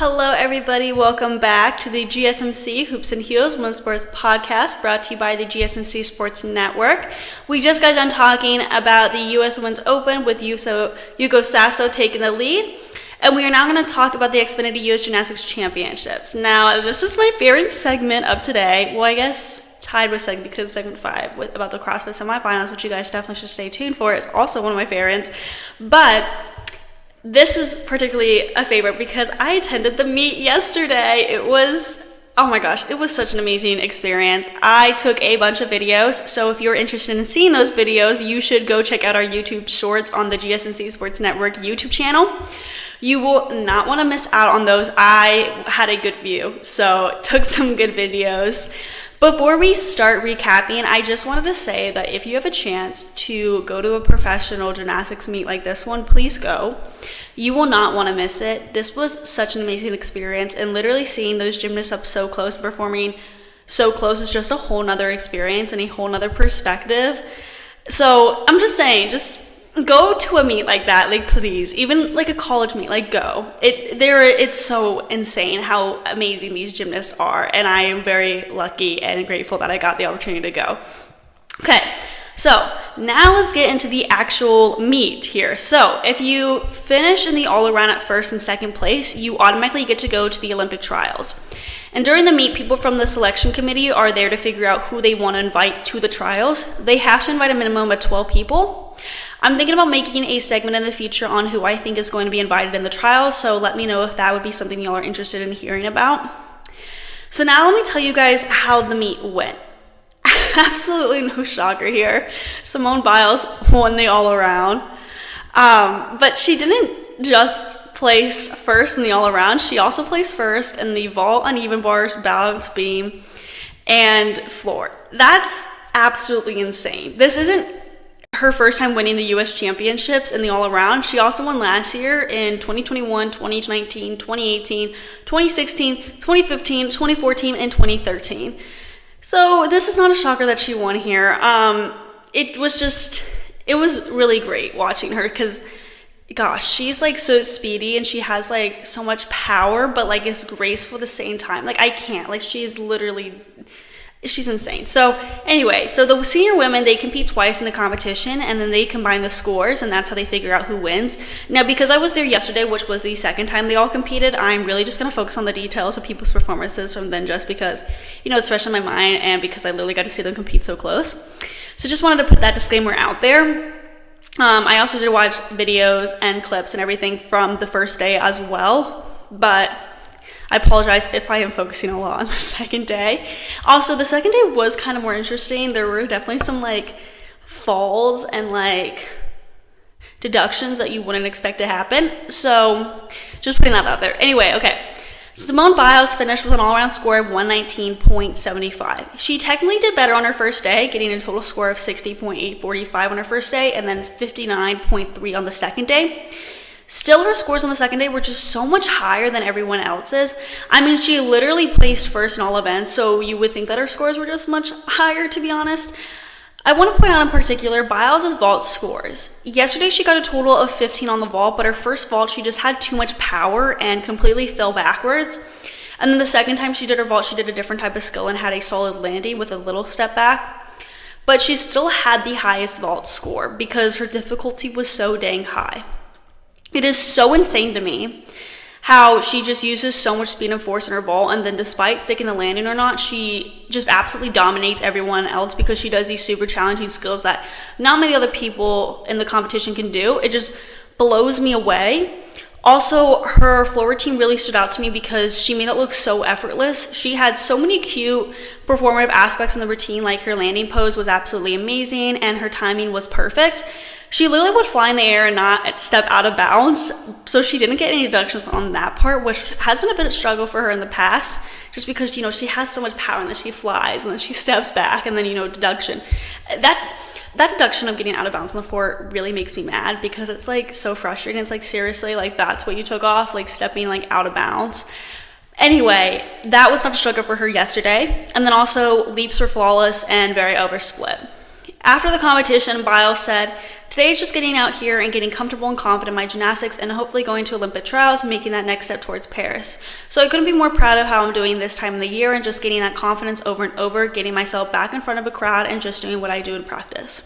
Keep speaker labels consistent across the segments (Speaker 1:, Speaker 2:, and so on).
Speaker 1: Hello everybody, welcome back to the GSMC Hoops and Heels Women's Sports Podcast, brought to you by the GSMC Sports Network. We just got done talking about the U.S. Women's Open with Hugo Sasso taking the lead, and we are now going to talk about the Xfinity U.S. Gymnastics Championships. Now, this is my favorite segment of today. Well, I guess tied with segment because segment 5 about the CrossFit semifinals, which you guys definitely should stay tuned for. It's also one of my favorites, but this is particularly a favorite because I attended the meet yesterday. It was, oh my gosh, it was such an amazing experience. I took a bunch of videos, so if you're interested in seeing those videos, you should go check out our YouTube shorts on the GSMC Sports Network YouTube channel. You will not want to miss out on those. I had a good view, so took some good videos. Before we start recapping, I just wanted to say that if you have a chance to go to a professional gymnastics meet like this one, please go. You will not want to miss it. This was such an amazing experience, and literally seeing those gymnasts up so close, performing so close, is just a whole nother experience and a whole nother perspective. So I'm just saying, just go to a meet like that, like please, even like a college meet, like go. It's so insane how amazing these gymnasts are, and I am very lucky and grateful that I got the opportunity to go. Okay, so now let's get into the actual meet here. So if you finish in the all-around at first and second place, you automatically get to go to the Olympic trials. And during the meet, people from the selection committee are there to figure out who they want to invite to the trials. They have to invite a minimum of 12 people. I'm thinking about making a segment in the future on who I think is going to be invited in the trials, so let me know if that would be something y'all are interested in hearing about. So now let me tell you guys how the meet went. Absolutely no shocker here. Simone Biles won the all-around, but she didn't just place first in the all-around. She also placed first in the vault, uneven bars, balance beam, and floor. That's absolutely insane. This isn't her first time winning the U.S. Championships in the all-around. She also won last year in 2021, 2019, 2018, 2016, 2015, 2014, and 2013. So this is not a shocker that she won here. It was really great watching her because, gosh, she's like so speedy and she has like so much power, but like is graceful at the same time. Like I can't, like she's insane. So anyway, so the senior women, they compete twice in the competition and then they combine the scores and that's how they figure out who wins. Now, because I was there yesterday, which was the second time they all competed, I'm really just going to focus on the details of people's performances from then, just because, you know, it's fresh in my mind and because I literally got to see them compete so close. So just wanted to put that disclaimer out there. I also did watch videos and clips and everything from the first day as well, but I apologize if I am focusing a lot on the second day. Also, the second day was kind of more interesting. There were definitely some like falls and like deductions that you wouldn't expect to happen. So just putting that out there. Anyway, okay. Simone Biles finished with an all-around score of 119.75. She technically did better on her first day, getting a total score of 60.845 on her first day and then 59.3 on the second day. Still, her scores on the second day were just so much higher than everyone else's. I mean, she literally placed first in all events, so you would think that her scores were just much higher, to be honest. I want to point out in particular Biles' vault scores. Yesterday, she got a total of 15 on the vault, but her first vault, she just had too much power and completely fell backwards. And then the second time she did her vault, she did a different type of skill and had a solid landing with a little step back. But she still had the highest vault score because her difficulty was so dang high. It is so insane to me how she just uses so much speed and force in her vault, and then despite sticking the landing or not, she just absolutely dominates everyone else because she does these super challenging skills that not many other people in the competition can do. It just blows me away. Also, her floor routine really stood out to me because she made it look so effortless. She had so many cute performative aspects in the routine, like her landing pose was absolutely amazing and her timing was perfect. She literally would fly in the air and not step out of bounds, so she didn't get any deductions on that part, which has been a bit of a struggle for her in the past, just because, you know, she has so much power and then she flies and then she steps back and then, you know, deduction. That deduction of getting out of bounds on the floor really makes me mad because it's like so frustrating. It's like, seriously, like that's what you took off, like stepping like out of bounds. Anyway, that was not a struggle for her yesterday. And then also leaps were flawless and very oversplit. After the competition, Biles said, "Today is just getting out here and getting comfortable and confident in my gymnastics and hopefully going to Olympic trials and making that next step towards Paris. So I couldn't be more proud of how I'm doing this time of the year and just getting that confidence over and over, getting myself back in front of a crowd and just doing what I do in practice."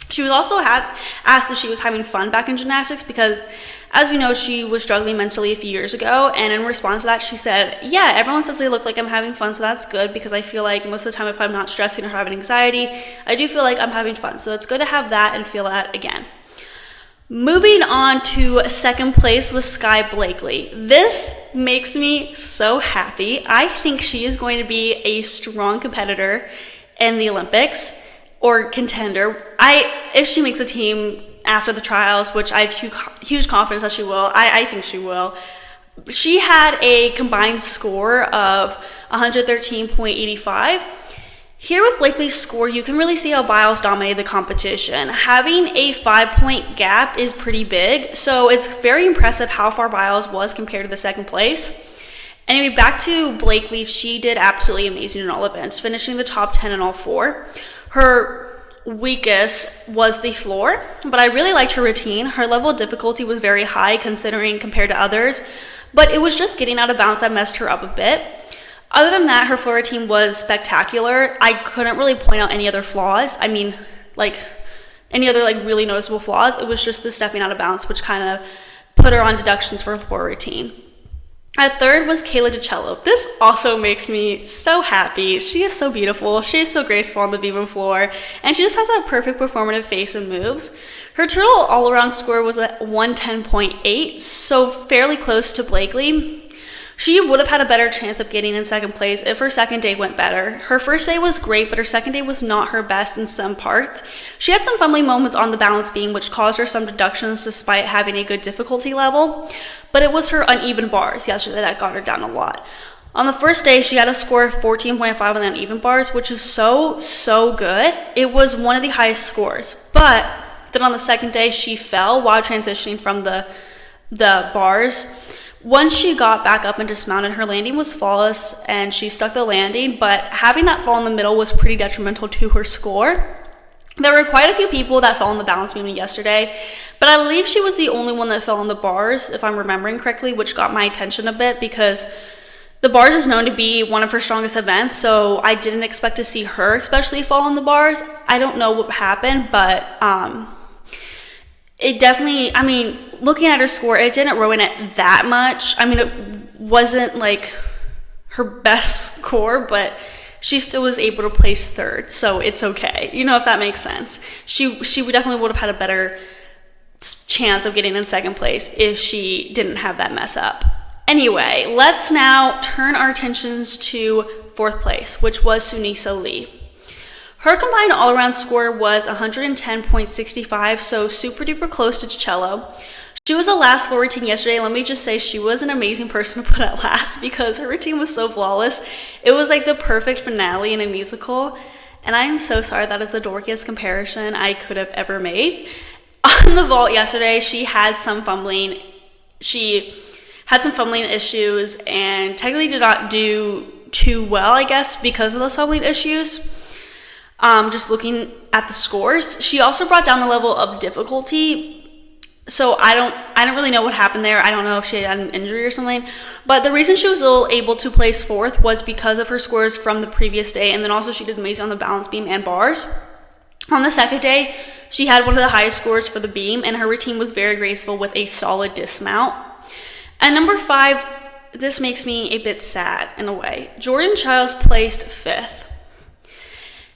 Speaker 1: She was also asked if she was having fun back in gymnastics because, as we know, she was struggling mentally a few years ago, and in response to that, she said, "Yeah, everyone says they look like I'm having fun, so that's good because I feel like most of the time if I'm not stressing or having anxiety, I do feel like I'm having fun, so it's good to have that and feel that again." Moving on to second place was Skye Blakely. This makes me so happy. I think she is going to be a strong competitor in the Olympics, or contender. If she makes a team after the trials, which I have huge confidence that she will, I think she will. She had a combined score of 113.85. Here with Blakely's score, you can really see how Biles dominated the competition. Having a 5-point gap is pretty big, so it's very impressive how far Biles was compared to the second place. Anyway, back to Blakely, she did absolutely amazing in all events, finishing the top 10 in all 4. Her weakest was the floor, but I really liked her routine. Her level of difficulty was very high considering compared to others, but it was just getting out of bounds that messed her up a bit. Other than that, her floor routine was spectacular. I couldn't really point out any other flaws. I mean, like any other really noticeable flaws. It was just the stepping out of bounds, which kind of put her on deductions for her floor routine. At third was Kayla DiCello. This also makes me so happy. She is so beautiful. She is so graceful on the beam and floor, and she just has that perfect performative face and moves. Her total all-around score was at 110.8, so fairly close to Blakely. She would have had a better chance of getting in second place if her second day went better. Her first day was great, but her second day was not her best in some parts. She had some fumbling moments on the balance beam, which caused her some deductions despite having a good difficulty level, but it was her uneven bars yesterday that got her down a lot. On the first day, she had a score of 14.5 on the uneven bars, which is so good. It was one of the highest scores, but then on the second day, she fell while transitioning from the bars. Once she got back up and dismounted, her landing was flawless and she stuck the landing, but having that fall in the middle was pretty detrimental to her score. There were quite a few people that fell on the balance beam yesterday, but I believe she was the only one that fell on the bars, if I'm remembering correctly, which got my attention a bit because the bars is known to be one of her strongest events, so I didn't expect to see her especially fall on the bars. I don't know what happened, but it definitely, I mean, looking at her score, it didn't ruin it that much. I mean, it wasn't like her best score, but she still was able to place third, so it's okay. You know, if that makes sense. She definitely would have had a better chance of getting in second place if she didn't have that mess up. Anyway, let's now turn our attentions to fourth place, which was Sunisa Lee. Her combined all-around score was 110.65, so super duper close to DiCello. She was the last floor routine yesterday. Let me just say she was an amazing person to put at last because her routine was so flawless. It was like the perfect finale in a musical, and I'm so sorry that is the dorkiest comparison I could have ever made. On the vault yesterday, she had some fumbling. She had some fumbling issues and technically did not do too well, I guess, because of those fumbling issues. Just looking at the scores, she also brought down the level of difficulty. So I don't really know what happened there. I don't know if she had an injury or something. But the reason she was still able to place fourth was because of her scores from the previous day, and then also she did amazing on the balance beam and bars. On the second day, she had one of the highest scores for the beam, and her routine was very graceful with a solid dismount. At number 5, this makes me a bit sad in a way. Jordan Childs placed 5th.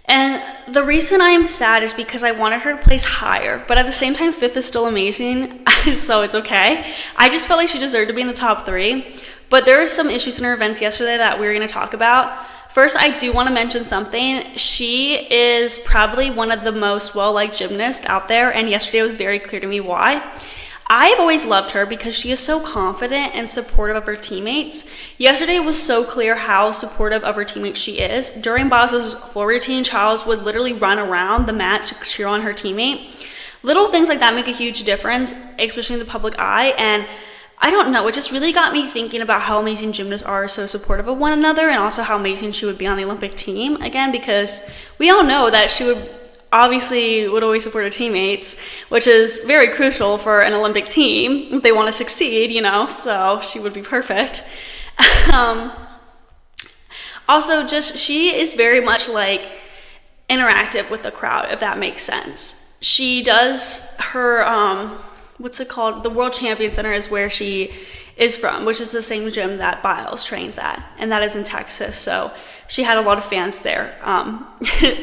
Speaker 1: And the reason I am sad is because I wanted her to place higher, but at the same time, 5th is still amazing, so it's okay. I just felt like she deserved to be in the top 3, but there were some issues in her events yesterday that we're going to talk about. First, I do want to mention something. She is probably one of the most well-liked gymnasts out there, and yesterday it was very clear to me why. I've always loved her because she is so confident and supportive of her teammates. Yesterday was so clear how supportive of her teammates she is. During Bos's floor routine, Childs would literally run around the mat to cheer on her teammate. Little things like that make a huge difference, especially in the public eye, and I don't know, it just really got me thinking about how amazing gymnasts are so supportive of one another, and also how amazing she would be on the Olympic team, again, because we all know that she would obviously would always support her teammates, which is very crucial for an Olympic team if they want to succeed, you know, so she would be perfect. Also, just she is very much like interactive with the crowd, if that makes sense. She does her, what's it called? The World Champion Center is where she is from, which is the same gym that Biles trains at, and that is in Texas. So she had a lot of fans there.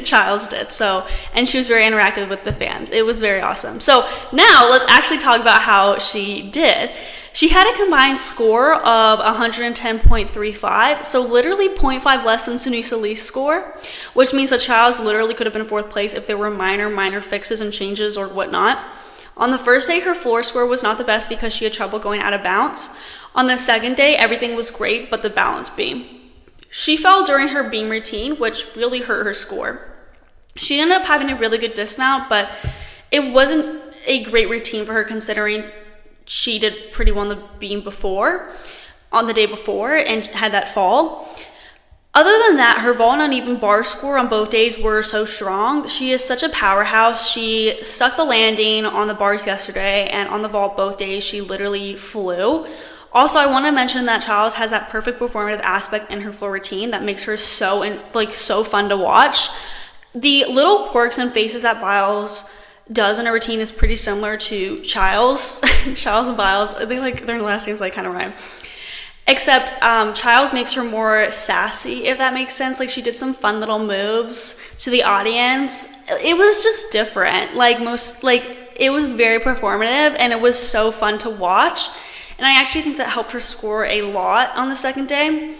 Speaker 1: Childs did. So, and she was very interactive with the fans. It was very awesome. So now let's actually talk about how she did. She had a combined score of 110.35, so literally 0.5 less than Sunisa Lee's score, which means that Childs literally could have been 4th place if there were minor fixes and changes or whatnot. On the first day, her floor score was not the best because she had trouble going out of bounds. On the second day, everything was great but the balance beam. She fell during her beam routine, which really hurt her score. She ended up having a really good dismount, but it wasn't a great routine for her considering she did pretty well on the beam on the day before, and had that fall. Other than that, her vault and uneven bar score on both days were so strong. She is such a powerhouse. She stuck the landing on the bars yesterday, and on the vault both days, she literally flew. Also, I want to mention that Childs has that perfect performative aspect in her floor routine that makes her so fun to watch. The little quirks and faces that Biles does in a routine is pretty similar to Childs. Childs and Biles, their last names kind of rhyme. Except Childs makes her more sassy, if that makes sense. Like, she did some fun little moves to the audience. It was just different. It was very performative, and it was so fun to watch. And I actually think that helped her score a lot on the second day.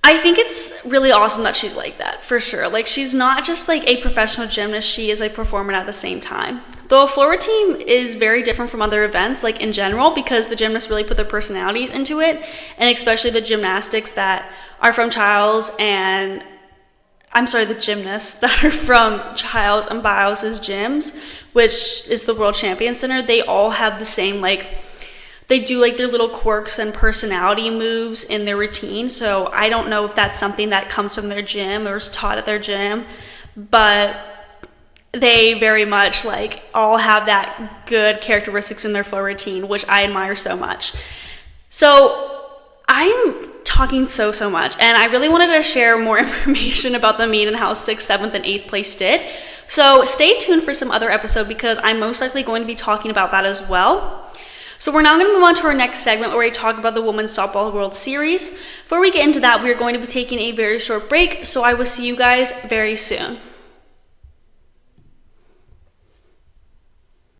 Speaker 1: I think it's really awesome that she's like that, for sure. Like, she's not just a professional gymnast, she is a performer at the same time. Though a floor routine is very different from other events, in general, because the gymnasts really put their personalities into it, and especially the gymnastics that are from Childs the gymnasts that are from Childs and Biles' gyms, which is the World Champion Center. They all have the same, they do their little quirks and personality moves in their routine. So I don't know if that's something that comes from their gym or is taught at their gym, but they very much all have that good characteristics in their floor routine, which I admire so much. So I'm talking so much, and I really wanted to share more information about the meet and how 6th, 7th, and 8th place did. So stay tuned for some other episode because I'm most likely going to be talking about that as well. So we're now going to move on to our next segment where we talk about the Women's Softball World Series. Before we get into that, we're going to be taking a very short break, so I will see you guys very soon.